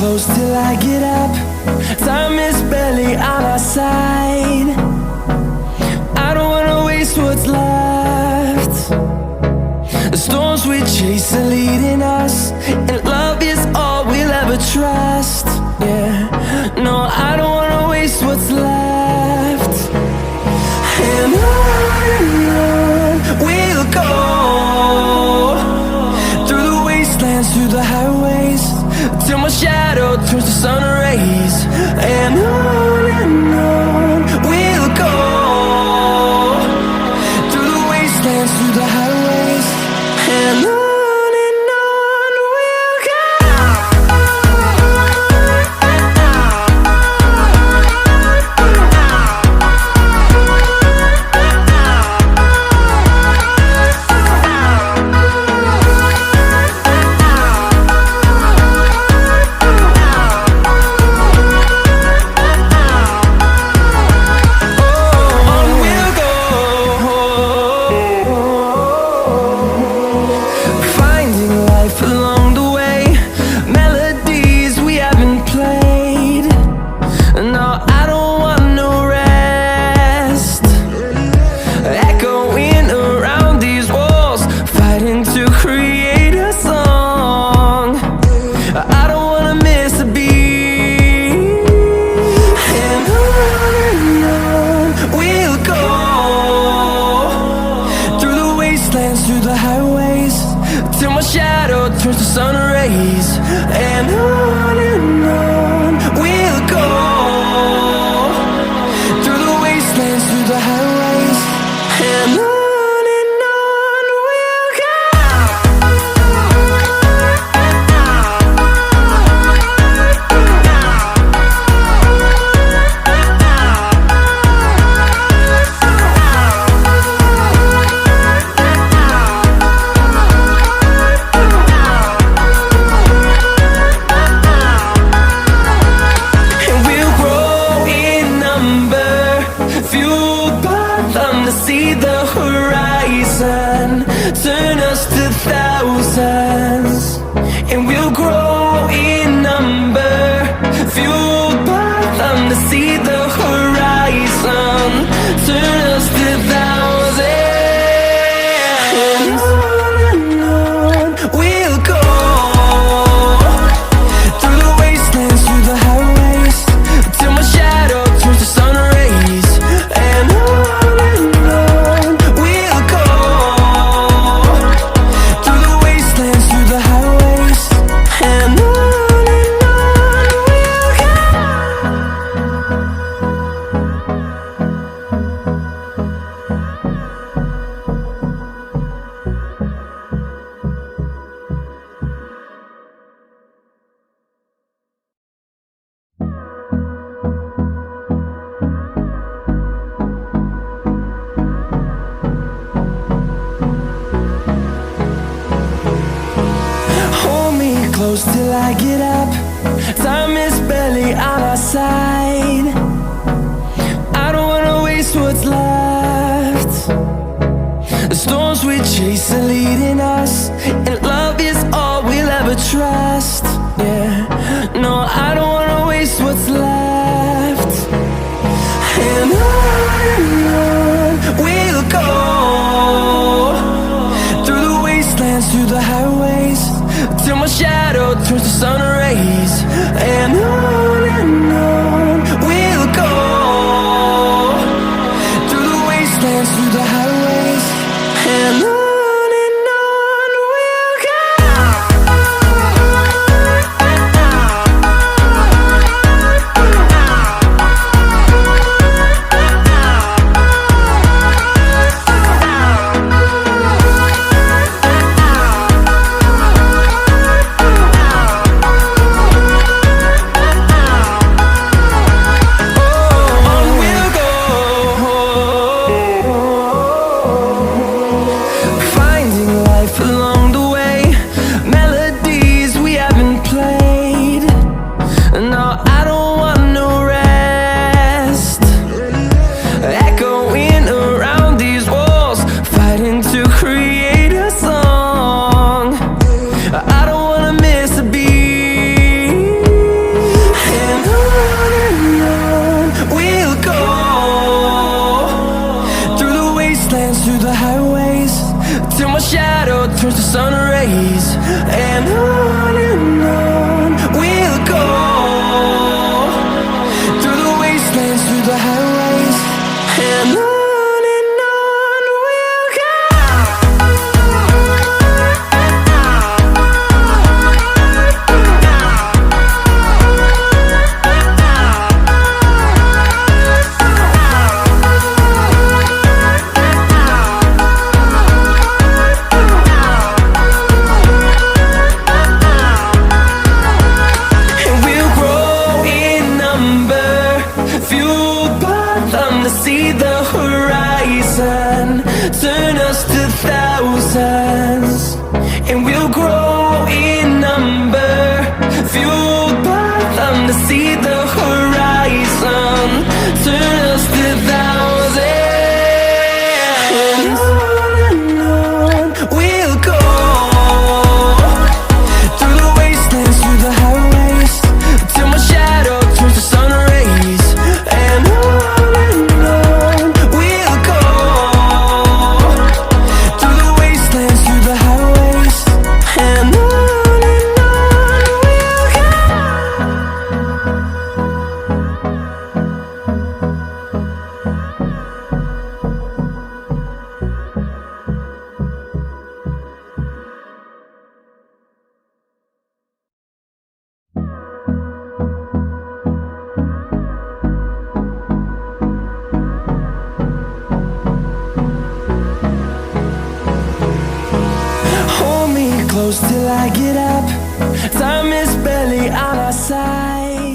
close till I get up. Time is barely on our side. I don't wanna waste what's left. The storms we chase are leading us, and love is all we'll ever trust. Yeah, no, I don't wanna waste what's left. And on we'll go, through the wastelands, through the highways, till my shadow turns to sun rays. And on we'll go, through the wastelands, through the highways, and on. Through the highways, till my shadow turns to sun rays. And on we'll go, through the wastelands, through the highways, and on. See the horizon, turn us to thousands, and we'll grow in number, fueled by them. To see the horizon, turn us to thousands, and on we'll go, through the wastelands, through the highways, till my shadow turns to sun rays. And close till I get up. Time is barely on our side. I don't wanna waste what's left. The storms we chase are leading us, and love is all we'll ever trust. Yeah, no, I don't wanna waste what's left. And on we'll go, through the wastelands, through the highways, till my shadow turns to sun rays. And on we'll go, through the wastelands, through the highways, and on. close till I get up. Time is barely on our side.